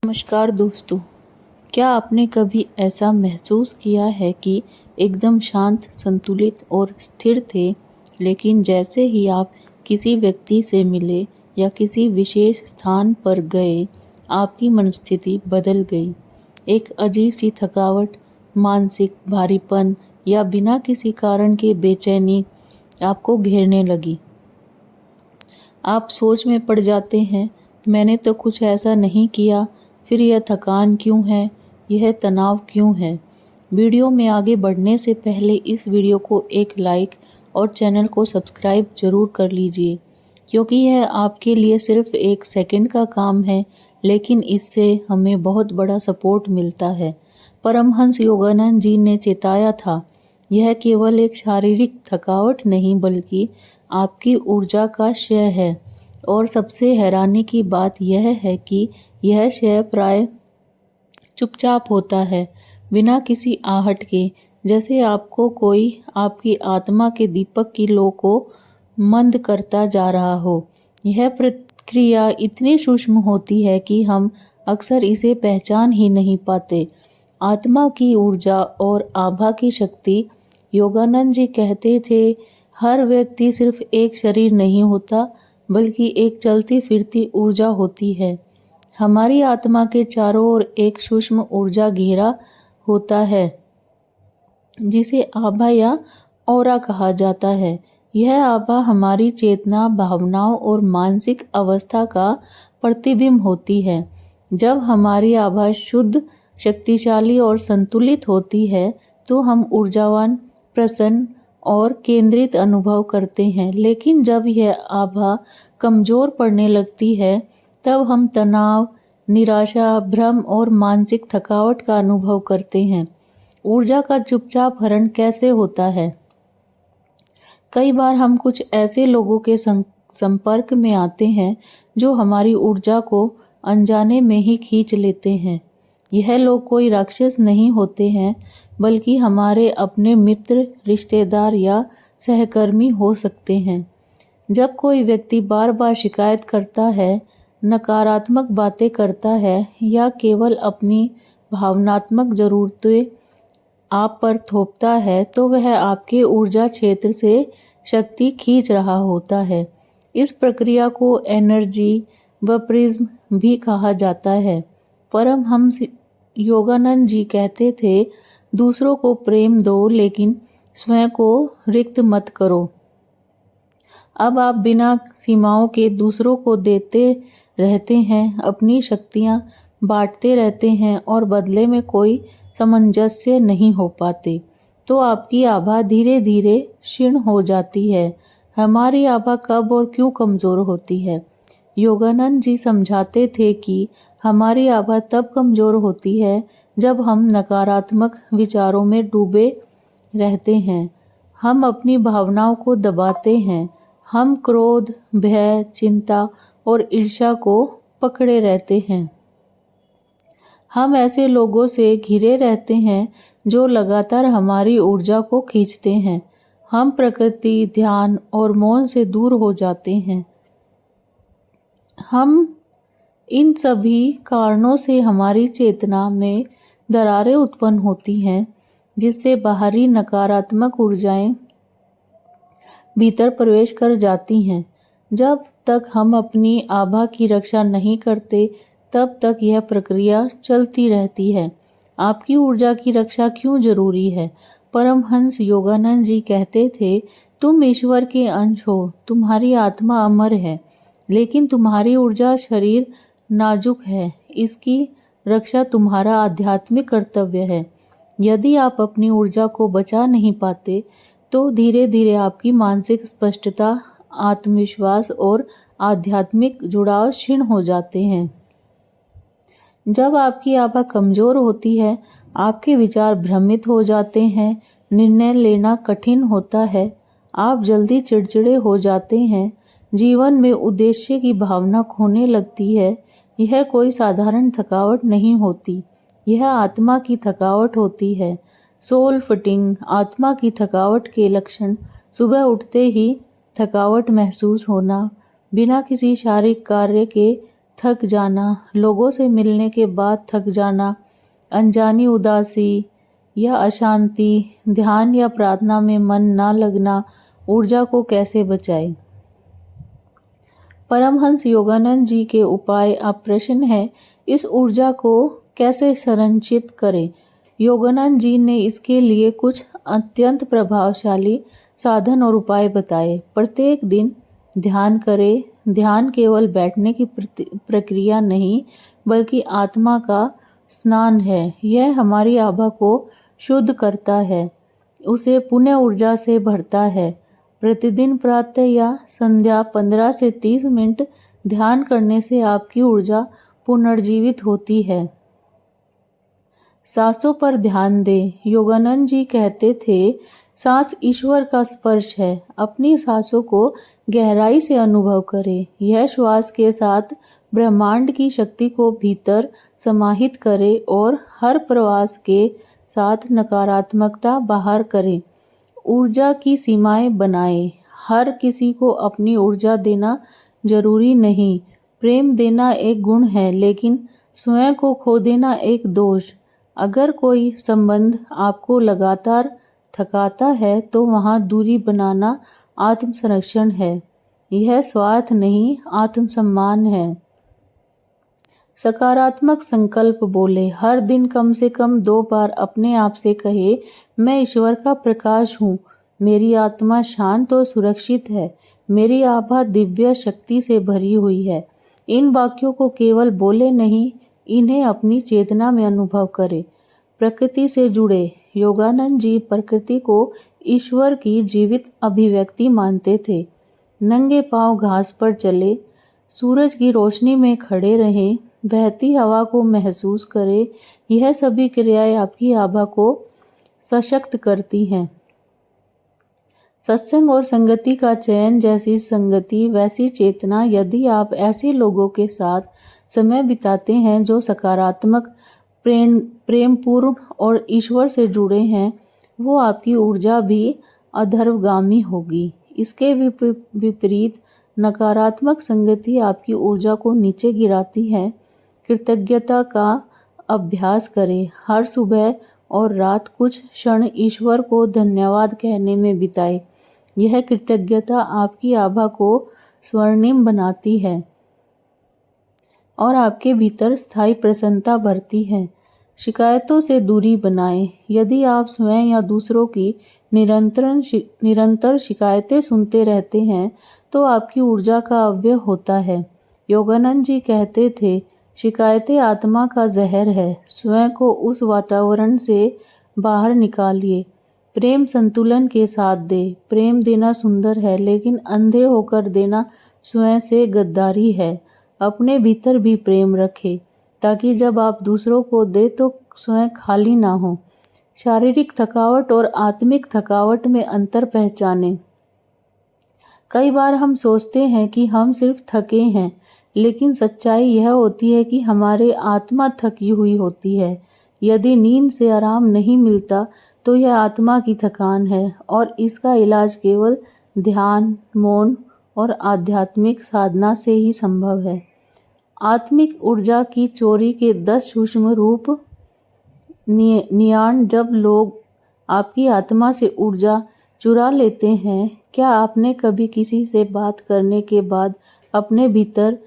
नमस्कार दोस्तों, क्या आपने कभी ऐसा महसूस किया है कि एकदम शांत, संतुलित और स्थिर थे, लेकिन जैसे ही आप किसी व्यक्ति से मिले या किसी विशेष स्थान पर गए, आपकी मनस्थिति बदल गई। एक अजीब-सी थकावट, मानसिक भारीपन या बिना किसी कारण के बेचैनी आपको घेरने लगी। आप सोच में पड़ जाते हैं, मैंने तो कुछ ऐसा नहीं किया, फिर यह थकान क्यों है, यह तनाव क्यों है। वीडियो में आगे बढ़ने से पहले इस वीडियो को एक लाइक और चैनल को सब्सक्राइब ज़रूर कर लीजिए, क्योंकि यह आपके लिए सिर्फ एक सेकंड का काम है, लेकिन इससे हमें बहुत बड़ा सपोर्ट मिलता है। परमहंस योगानंद जी ने चेताया था, यह केवल एक शारीरिक थकावट नहीं बल्कि आपकी ऊर्जा का क्षय है। और सबसे हैरानी की बात यह है कि यह क्षय प्राय चुपचाप होता है, बिना किसी आहट के, जैसे आपको कोई आपकी आत्मा के दीपक की लौ को मंद करता जा रहा हो। यह प्रक्रिया इतनी सूक्ष्म होती है कि हम अक्सर इसे पहचान ही नहीं पाते। आत्मा की ऊर्जा और आभा की शक्ति। योगानंद जी कहते थे, हर व्यक्ति सिर्फ एक शरीर नहीं होता, बल्कि एक चलती फिरती ऊर्जा होती है। हमारी आत्मा के चारों ओर एक सूक्ष्म ऊर्जा घेरा होता है, जिसे आभा या ऑरा कहा जाता है। यह आभा हमारी चेतना, भावनाओं और मानसिक अवस्था का प्रतिबिंब होती है। जब हमारी आभा शुद्ध, शक्तिशाली और संतुलित होती है, तो हम ऊर्जावान, प्रसन्न और केंद्रित अनुभव करते हैं। लेकिन जब यह आभा कमजोर पड़ने लगती है, तब हम तनाव, निराशा, भ्रम और मानसिक थकावट का अनुभव करते हैं। ऊर्जा का चुपचाप हरण कैसे होता है? कई बार हम कुछ ऐसे लोगों के संपर्क में आते हैं जो हमारी ऊर्जा को अनजाने में ही खींच लेते हैं। यह लोग कोई राक्षस नहीं होते हैं, बल्कि हमारे अपने मित्र, रिश्तेदार या सहकर्मी हो सकते हैं। जब कोई व्यक्ति बार बार शिकायत करता है, नकारात्मक बातें करता है या केवल अपनी भावनात्मक ज़रूरतें आप पर थोपता है, तो वह आपके ऊर्जा क्षेत्र से शक्ति खींच रहा होता है। इस प्रक्रिया को एनर्जी वैम्पिरिज्म भी कहा जाता है। परमहंस योगानंद जी कहते थे, दूसरों को प्रेम दो, लेकिन स्वयं को रिक्त मत करो। अब आप बिना सीमाओं के दूसरों को देते रहते हैं, अपनी शक्तियाँ बांटते रहते हैं और बदले में कोई सामंजस्य नहीं हो पाते, तो आपकी आभा धीरे धीरे क्षीण हो जाती है। हमारी आभा कब और क्यों कमज़ोर होती है? योगानंद जी समझाते थे कि हमारी आभा तब कमज़ोर होती है जब हम नकारात्मक विचारों में डूबे रहते हैं। हम अपनी भावनाओं को दबाते हैं। हम क्रोध, भय, चिंता और ईर्ष्या को पकड़े रहते हैं। हम ऐसे लोगों से घिरे रहते हैं जो लगातार हमारी ऊर्जा को खींचते हैं। हम प्रकृति, ध्यान और मौन से दूर हो जाते हैं। हम इन सभी कारणों से हमारी चेतना में दरारें उत्पन्न होती हैं, जिससे बाहरी नकारात्मक ऊर्जाएं भीतर प्रवेश कर जाती हैं। जब तक हम अपनी आभा की रक्षा नहीं करते, तब तक यह प्रक्रिया चलती रहती है। आपकी ऊर्जा की रक्षा क्यों जरूरी है? परमहंस योगानंद जी कहते थे, तुम ईश्वर के अंश हो, तुम्हारी आत्मा अमर है, लेकिन तुम्हारी ऊर्जा शरीर नाजुक है। इसकी रक्षा तुम्हारा आध्यात्मिक कर्तव्य है। यदि आप अपनी ऊर्जा को बचा नहीं पाते, तो धीरे धीरे आपकी मानसिक स्पष्टता, आत्मविश्वास और आध्यात्मिक जुड़ाव क्षीण हो जाते हैं। जब आपकी आभा कमजोर होती है, आपके विचार भ्रमित हो जाते हैं, निर्णय लेना कठिन होता है, आप जल्दी चिड़चिड़े हो जाते हैं, जीवन में उद्देश्य की भावना खोने लगती है। यह कोई साधारण थकावट नहीं होती, यह आत्मा की थकावट होती है। सोल फटिंग। आत्मा की थकावट के लक्षण: सुबह उठते ही थकावट महसूस होना, बिना किसी शारीरिक कार्य के थक जाना, लोगों से मिलने के बाद थक जाना, अनजानी उदासी या अशांति, ध्यान या प्रार्थना में मन ना लगना, ऊर्जा को कैसे बचाए। परमहंस योगानंद जी के उपाय अब प्रश्न है, इस ऊर्जा को कैसे संरक्षित करें। योगानंद जी ने इसके लिए कुछ अत्यंत प्रभावशाली साधन और उपाय बताए। प्रत्येक दिन ध्यान करें। ध्यान केवल बैठने की प्रक्रिया नहीं, बल्कि आत्मा का स्नान है। यह हमारी आभा को शुद्ध करता है, उसे पुण्य ऊर्जा से भरता है। प्रतिदिन प्रातः या संध्या 15 से 30 मिनट ध्यान करने से आपकी ऊर्जा पुनर्जीवित होती है। सांसों पर ध्यान दें। योगानंद जी कहते थे, सांस ईश्वर का स्पर्श है। अपनी सांसों को गहराई से अनुभव करें। यह श्वास के साथ ब्रह्मांड की शक्ति को भीतर समाहित करें और हर प्रवास के साथ नकारात्मकता बाहर करें। ऊर्जा की सीमाएं बनाएं। हर किसी को अपनी ऊर्जा देना जरूरी नहीं। प्रेम देना एक गुण है, लेकिन स्वयं को खो देना एक दोष। अगर कोई संबंध आपको लगातार थकाता है, तो वहां दूरी बनाना आत्म संरक्षण है। यह स्वार्थ नहीं, आत्मसम्मान है। सकारात्मक संकल्प बोले। हर दिन कम से कम 2 बार अपने आप से कहे, मैं ईश्वर का प्रकाश हूँ। मेरी आत्मा शांत और सुरक्षित है। मेरी आभा दिव्य शक्ति से भरी हुई है। इन वाक्यों को केवल बोले नहीं, इन्हें अपनी चेतना में अनुभव करें। प्रकृति से जुड़े। योगानंद जी प्रकृति को ईश्वर की जीवित अभिव्यक्ति मानते थे। नंगे पांव घास पर चले, सूरज की रोशनी में खड़े रहें, बहती हवा को महसूस करें। यह सभी क्रियाएं आपकी आभा को सशक्त करती हैं। सत्संग और संगति का चयन। जैसी संगति वैसी चेतना। यदि आप ऐसे लोगों के साथ समय बिताते हैं जो सकारात्मक, प्रेमपूर्ण और ईश्वर से जुड़े हैं, वो आपकी ऊर्जा भी अधर्वगामी होगी। इसके विपरीत नकारात्मक संगति आपकी ऊर्जा को नीचे गिराती है। कृतज्ञता का अभ्यास करें। हर सुबह और रात कुछ क्षण ईश्वर को धन्यवाद कहने में बिताएं। यह कृतज्ञता आपकी आभा को स्वर्णिम बनाती है और आपके भीतर स्थायी प्रसन्नता भरती है। शिकायतों से दूरी बनाएं। यदि आप स्वयं या दूसरों की निरंतर शिकायतें सुनते रहते हैं, तो आपकी ऊर्जा का अव्यय होता है। योगानंद जी कहते थे, शिकायतें आत्मा का जहर है। स्वयं को उस वातावरण से बाहर निकालिए। प्रेम संतुलन के साथ दे। प्रेम देना सुंदर है, लेकिन अंधे होकर देना स्वयं से गद्दारी है। अपने भीतर भी प्रेम रखें, ताकि जब आप दूसरों को दे तो स्वयं खाली ना हो। शारीरिक थकावट और आत्मिक थकावट में अंतर पहचानें। कई बार हम सोचते हैं कि हम सिर्फ थके हैं, लेकिन सच्चाई यह होती है कि हमारी आत्मा थकी हुई होती है। यदि नींद से आराम नहीं मिलता, तो यह आत्मा की थकान है और इसका इलाज केवल ध्यान, मौन और आध्यात्मिक साधना से ही संभव है। आत्मिक ऊर्जा की चोरी के 10 सूक्ष्म रूप। नियान। जब लोग आपकी आत्मा से ऊर्जा चुरा लेते हैं, क्या आपने कभी किसी से बात करने के बाद अपने भीतर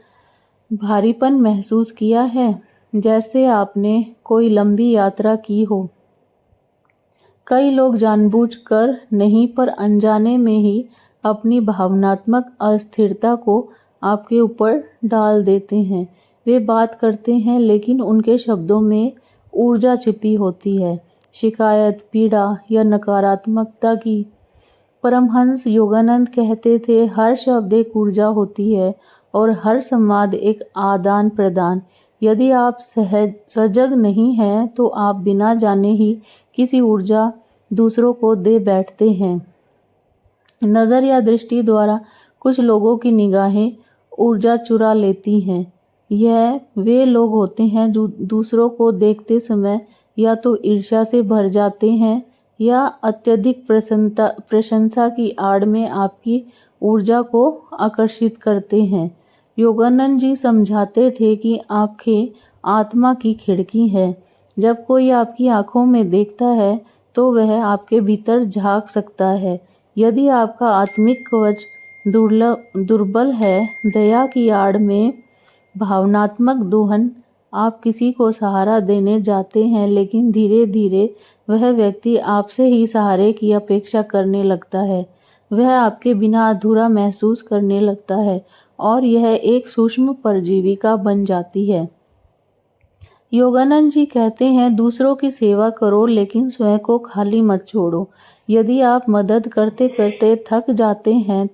भारीपन महसूस किया है, जैसे आपने कोई लंबी यात्रा की हो? कई लोग जानबूझकर नहीं, पर अनजाने में ही अपनी भावनात्मक अस्थिरता को आपके ऊपर डाल देते हैं। वे बात करते हैं, लेकिन उनके शब्दों में ऊर्जा छिपी होती है, शिकायत, पीड़ा या नकारात्मकता की। परमहंस योगानंद कहते थे, हर शब्द एक ऊर्जा होती है और हर संवाद एक आदान प्रदान। यदि आप सजग नहीं हैं, तो आप बिना जाने ही किसी ऊर्जा दूसरों को दे बैठते हैं। नज़र या दृष्टि द्वारा कुछ लोगों की निगाहें ऊर्जा चुरा लेती हैं। यह वे लोग होते हैं जो दूसरों को देखते समय या तो ईर्ष्या से भर जाते हैं या अत्यधिक प्रशंसा की आड़ में आपकी ऊर्जा को आकर्षित करते हैं। योगानंद जी समझाते थे कि आंखें आत्मा की खिड़की है। जब कोई आपकी आंखों में देखता है तो वह आपके भीतर झांक सकता है। यदि आपका आत्मिक कवच दुर्बल है, दया की आड़ में भावनात्मक दोहन, आप किसी को सहारा देने जाते हैं लेकिन धीरे धीरे वह व्यक्ति आपसे ही सहारे की अपेक्षा करने लगता है। वह आपके बिना अधूरा महसूस करने लगता है और यह एक सूक्ष्म परजीविका बन जाती है। योगानंद जी कहते हैं, दूसरों की सेवा करो लेकिन स्वयं को खाली मत छोड़ो। यदि आप मदद करते करते थक जाते हैं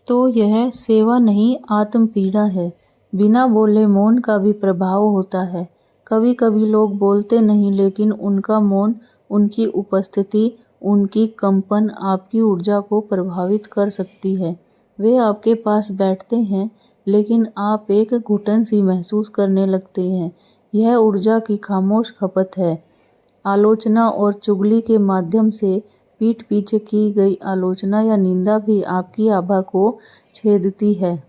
तो यह सेवा नहीं, आत्मपीड़ा है। बिना बोले मौन का भी प्रभाव होता है। कभी कभी लोग बोलते नहीं लेकिन उनका मौन, उनकी उपस्थिति, उनकी कंपन आपकी ऊर्जा को प्रभावित कर सकती है। वे आपके पास बैठते हैं लेकिन आप एक घुटन सी महसूस करने लगते हैं। यह ऊर्जा की खामोश खपत है। आलोचना और चुगली के माध्यम से पीठ पीछे की गई आलोचना या निंदा भी आपकी आभा को छेदती है।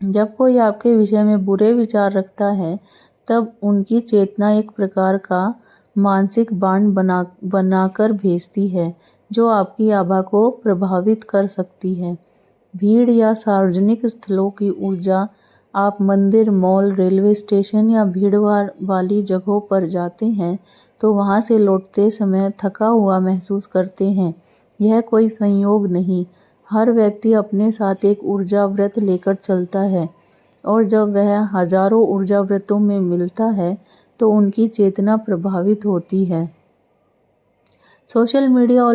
जब कोई आपके विषय में बुरे विचार रखता है तब उनकी चेतना एक प्रकार का मानसिक बाण बनाकर भेजती है जो आपकी आभा को प्रभावित कर सकती है। भीड़ या सार्वजनिक स्थलों की ऊर्जा, आप मंदिर, मॉल, रेलवे स्टेशन या भीड़ वाली जगहों पर जाते हैं तो वहां से लौटते समय थका हुआ महसूस करते हैं। यह कोई संयोग नहीं, हर व्यक्ति अपने साथ एक ऊर्जा व्रत लेकर चलता है और जब वह हजारों ऊर्जा व्रतों में मिलता है तो उनकी चेतना प्रभावित होती है। सोशल मीडिया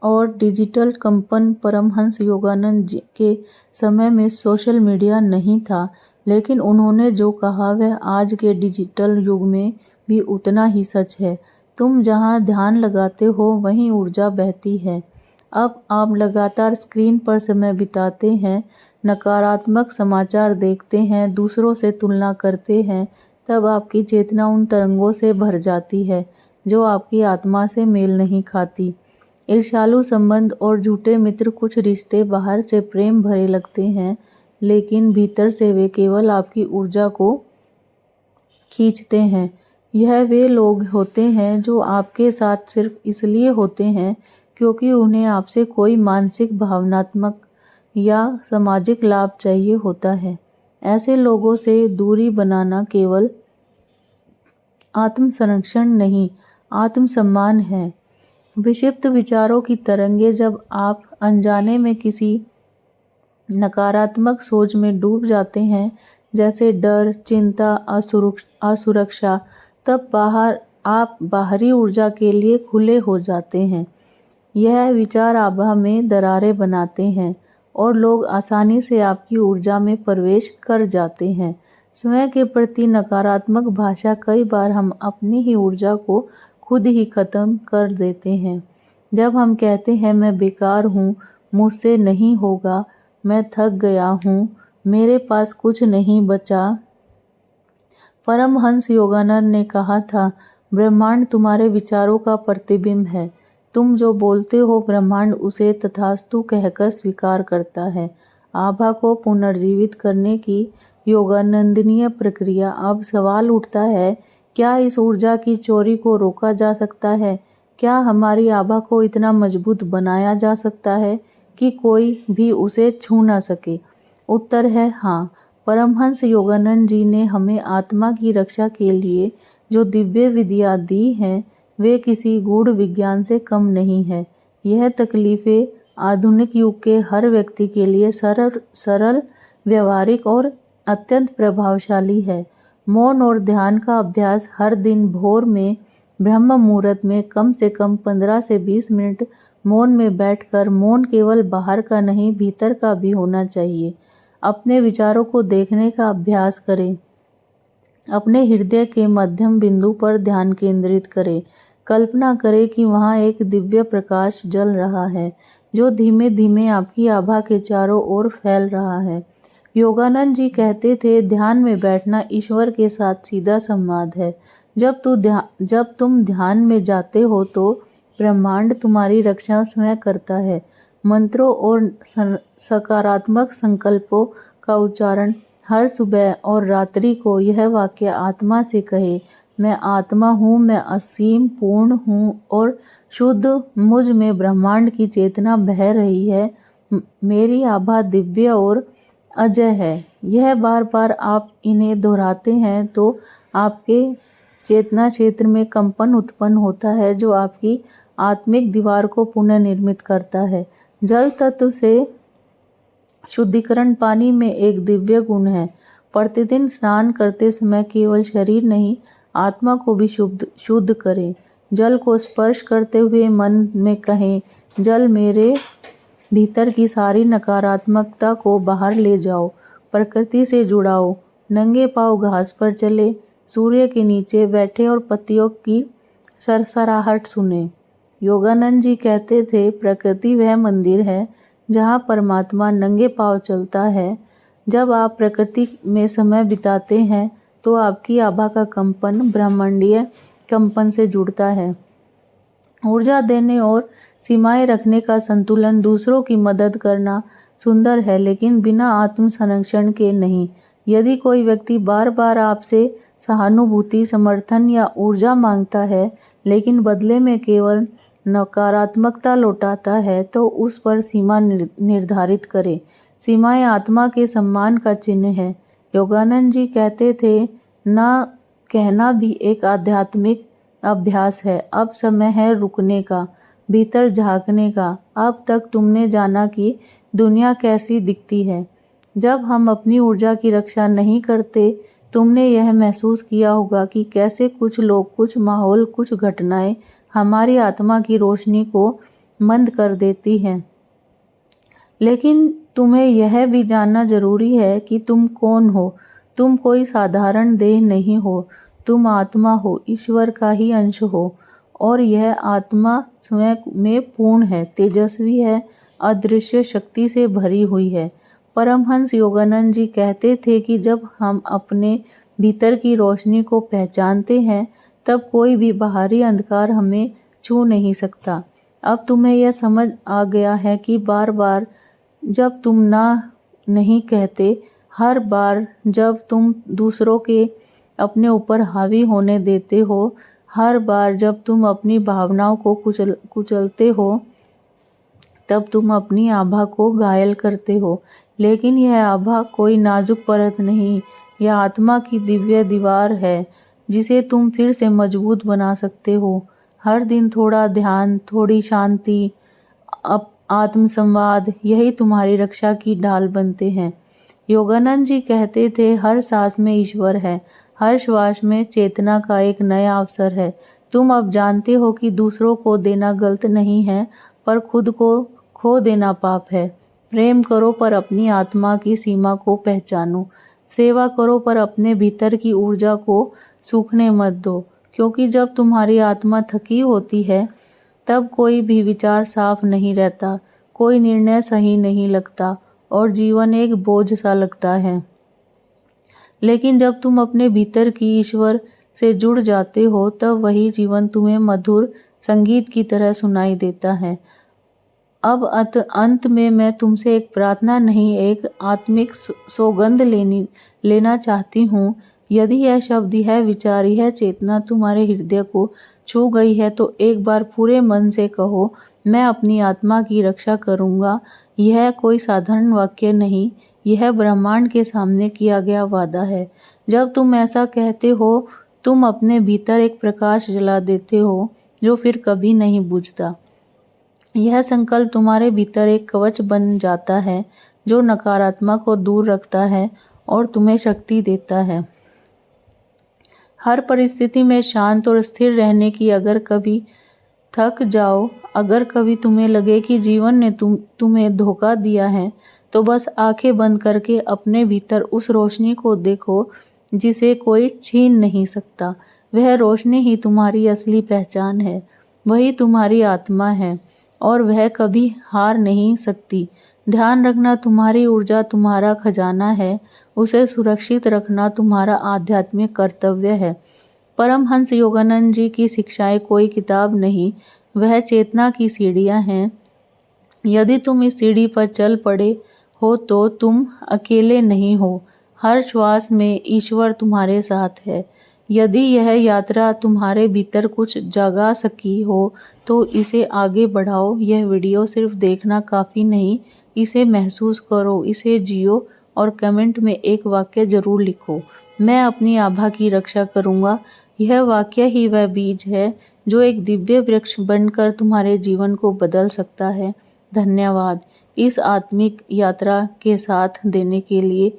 और डिजिटल कंपन, परमहंस योगानंद जी के समय में सोशल मीडिया नहीं था, लेकिन उन्होंने जो कहा वह आज के डिजिटल युग में भी उतना ही सच है। तुम जहां ध्यान लगाते हो वहीं ऊर्जा बहती है। अब आप लगातार स्क्रीन पर समय बिताते हैं, नकारात्मक समाचार देखते हैं, दूसरों से तुलना करते हैं, तब आपकी चेतना उन तरंगों से भर जाती है जो आपकी आत्मा से मेल नहीं खाती। ईर्ष्यालु संबंध और झूठे मित्र, कुछ रिश्ते बाहर से प्रेम भरे लगते हैं लेकिन भीतर से वे केवल आपकी ऊर्जा को खींचते हैं। यह वे लोग होते हैं जो आपके साथ सिर्फ इसलिए होते हैं क्योंकि उन्हें आपसे कोई मानसिक, भावनात्मक या सामाजिक लाभ चाहिए होता है। ऐसे लोगों से दूरी बनाना केवल आत्मसंरक्षण नहीं, आत्मसम्मान है। विक्षिप्त विचारों की तरंगे, जब आप अनजाने में किसी नकारात्मक सोच में डूब जाते हैं, जैसे डर, चिंता, असुरक्षा, तब आप बाहरी ऊर्जा के लिए खुले हो जाते हैं। यह विचार आभा में दरारें बनाते हैं और लोग आसानी से आपकी ऊर्जा में प्रवेश कर जाते हैं। स्वयं के प्रति नकारात्मक भाषा, कई बार हम अपनी ही ऊर्जा को खुद ही खत्म कर देते हैं। जब हम कहते हैं मैं बेकार हूँ, मुझसे नहीं होगा, मैं थक गया हूँ, मेरे पास कुछ नहीं बचा। परमहंस योगानंद ने कहा था, ब्रह्मांड तुम्हारे विचारों का प्रतिबिंब है। तुम जो बोलते हो ब्रह्मांड उसे तथास्तु कहकर स्वीकार करता है। आभा को पुनर्जीवित करने की योगानंदनीय प्रक्रिया। अब सवाल उठता है, क्या इस ऊर्जा की चोरी को रोका जा सकता है? क्या हमारी आभा को इतना मजबूत बनाया जा सकता है कि कोई भी उसे छू ना सके? उत्तर है हाँ। परमहंस योगानंद जी ने हमें आत्मा की रक्षा के लिए जो दिव्य विद्या दी हैं, वे किसी गूढ़ विज्ञान से कम नहीं है। यह तकलीफें आधुनिक युग के हर व्यक्ति के लिए सरल, व्यवहारिक और अत्यंत प्रभावशाली है। मौन और ध्यान का अभ्यास, हर दिन भोर में ब्रह्म मुहूर्त में कम से कम 15 से 20 मिनट मौन में बैठकर, मौन केवल बाहर का नहीं, भीतर का भी होना चाहिए। अपने विचारों को देखने का अभ्यास करें। अपने हृदय के मध्यम बिंदु पर ध्यान केंद्रित करें। कल्पना करें कि वहां एक दिव्य प्रकाश जल रहा है जो धीमे धीमे आपकी आभा के चारों ओर फैल रहा है। योगानंद जी कहते थे, ध्यान में बैठना ईश्वर के साथ सीधा संवाद है। जब तुम ध्यान में जाते हो तो ब्रह्मांड तुम्हारी रक्षा स्वयं करता है। मंत्रों और सकारात्मक संकल्पों का उच्चारण हर सुबह और रात्रि को यह वाक्य आत्मा से कहे, मैं आत्मा हूँ, मैं असीम पूर्ण हूँ और शुद्ध, मुझ में ब्रह्मांड की चेतना बह रही है, मेरी आभा दिव्य और अजय है। यह बार बार आप इन्हें दोहराते हैं तो आपके चेतना क्षेत्र में कंपन उत्पन्न होता है, जो आपकी आत्मिक दीवार को पुनर्निर्मित करता है। जल तत्व से शुद्धिकरण पानी में एक दिव्य गुण है। प्रतिदिन स्नान करते समय केवल शरीर नहीं, आत्मा को भी शुद्ध करें। जल को स्पर्श करते हुए मन में कहें, जल मेरे भीतर की सारी नकारात्मकता को बाहर ले जाओ। प्रकृति से जुड़ाओ, नंगे पांव घास पर चले, सूर्य के नीचे बैठे और पत्तियों की सरसराहट सुने। योगानंद जी कहते थे, प्रकृति वह मंदिर है जहाँ परमात्मा नंगे पांव चलता है। जब आप प्रकृति में समय बिताते हैं तो आपकी आभा का कंपन ब्रह्मांडीय कंपन से जुड़ता है। ऊर्जा देने और सीमाएं रखने का संतुलन, दूसरों की मदद करना सुंदर है, लेकिन बिना आत्म संरक्षण के नहीं। यदि कोई व्यक्ति बार बार आपसे सहानुभूति, समर्थन या ऊर्जा मांगता है, लेकिन बदले में केवल नकारात्मकता लौटाता है, तो उस पर सीमा निर्धारित करें। सीमाएं आत्मा के सम्मान का चिन्ह है। योगानंद जी कहते थे, ना कहना भी एक आध्यात्मिक अभ्यास है। अब समय है रुकने का, भीतर झांकने का। अब तक तुमने जाना कि दुनिया कैसी दिखती है। जब हम अपनी ऊर्जा की रक्षा नहीं करते, तुमने यह महसूस किया होगा कि कैसे कुछ लोग, कुछ माहौल, कुछ घटनाएं हमारी आत्मा की रोशनी को मंद कर देती हैं। लेकिन तुम्हें यह भी जानना जरूरी है कि तुम कौन हो। तुम कोई साधारण देह नहीं हो, तुम आत्मा हो, ईश्वर का ही अंश हो। और यह आत्मा स्वयं में पूर्ण है, तेजस्वी है, अदृश्य शक्ति से भरी हुई है। परमहंस योगानंद जी कहते थे कि जब हम अपने भीतर की रोशनी को पहचानते हैं, तब कोई भी बाहरी अंधकार हमें छू नहीं सकता। अब तुम्हें यह समझ आ गया है कि बार बार जब तुम नहीं कहते, हर बार जब तुम दूसरों के अपने ऊपर हावी होने देते हो, हर बार जब तुम अपनी भावनाओं को कुचलते हो, तब तुम अपनी आभा को घायल करते हो। लेकिन यह आभा कोई नाजुक परत नहीं, यह आत्मा की दिव्य दीवार है, जिसे तुम फिर से मजबूत बना सकते हो। हर दिन थोड़ा ध्यान, थोड़ी शांति, आत्म संवाद, यही तुम्हारी रक्षा की ढाल बनते हैं। योगानंद जी कहते थे, हर सांस में ईश्वर है, हर श्वास में चेतना का एक नया अवसर है। तुम अब जानते हो कि दूसरों को देना गलत नहीं है, पर खुद को खो देना पाप है। प्रेम करो पर अपनी आत्मा की सीमा को पहचानो। सेवा करो पर अपने भीतर की ऊर्जा को सूखने मत दो, क्योंकि जब तुम्हारी आत्मा थकी होती है, तब कोई भी विचार साफ नहीं रहता, कोई निर्णय सही नहीं लगता और जीवन एक बोझ सा लगता है। लेकिन जब तुम अपने भीतर की ईश्वर से जुड़ जाते हो, तब वही जीवन तुम्हें मधुर संगीत की तरह सुनाई देता है। अब अंत में मैं तुमसे एक प्रार्थना नहीं, एक आत्मिक सौगंध लेना चाहती हूँ। यदि यह शब्द, यह विचार, यह चेतना तुम्हारे हृदय को छू गई है, तो एक बार पूरे मन से कहो, मैं अपनी आत्मा की रक्षा करूँगा। यह कोई साधारण वाक्य नहीं, यह ब्रह्मांड के सामने किया गया वादा है। जब तुम ऐसा कहते हो, तुम अपने भीतर एक प्रकाश जला देते हो, जो फिर कभी नहीं बुझता। यह संकल्प तुम्हारे भीतर एक कवच बन जाता है, जो नकारात्मक को दूर रखता है और तुम्हें शक्ति देता है। हर परिस्थिति में शांत और स्थिर रहने की। अगर कभी थक जाओ, अगर कभी तुम्हें लगे कि जीवन ने तुम्हें धोखा दिया है, तो बस आंखें बंद करके अपने भीतर उस रोशनी को देखो जिसे कोई छीन नहीं सकता। वह रोशनी ही तुम्हारी असली पहचान है, वही तुम्हारी आत्मा है और वह कभी हार नहीं सकती। ध्यान रखना, तुम्हारी ऊर्जा तुम्हारा खजाना है, उसे सुरक्षित रखना तुम्हारा आध्यात्मिक कर्तव्य है। परमहंस योगानंद जी की शिक्षाएं कोई किताब नहीं, वह चेतना की सीढ़ियां हैं यदि तुम इस सीढ़ी पर चल पड़े हो तो तुम अकेले नहीं हो। हर श्वास में ईश्वर तुम्हारे साथ है। यदि यह यात्रा तुम्हारे भीतर कुछ जगा सकी हो तो इसे आगे बढ़ाओ। यह वीडियो सिर्फ देखना काफ़ी नहीं, इसे महसूस करो, इसे जियो और कमेंट में एक वाक्य ज़रूर लिखो, मैं अपनी आभा की रक्षा करूँगा। यह वाक्य ही वह बीज है जो एक दिव्य वृक्ष बनकर तुम्हारे जीवन को बदल सकता है। धन्यवाद इस आत्मिक यात्रा के साथ देने के लिए।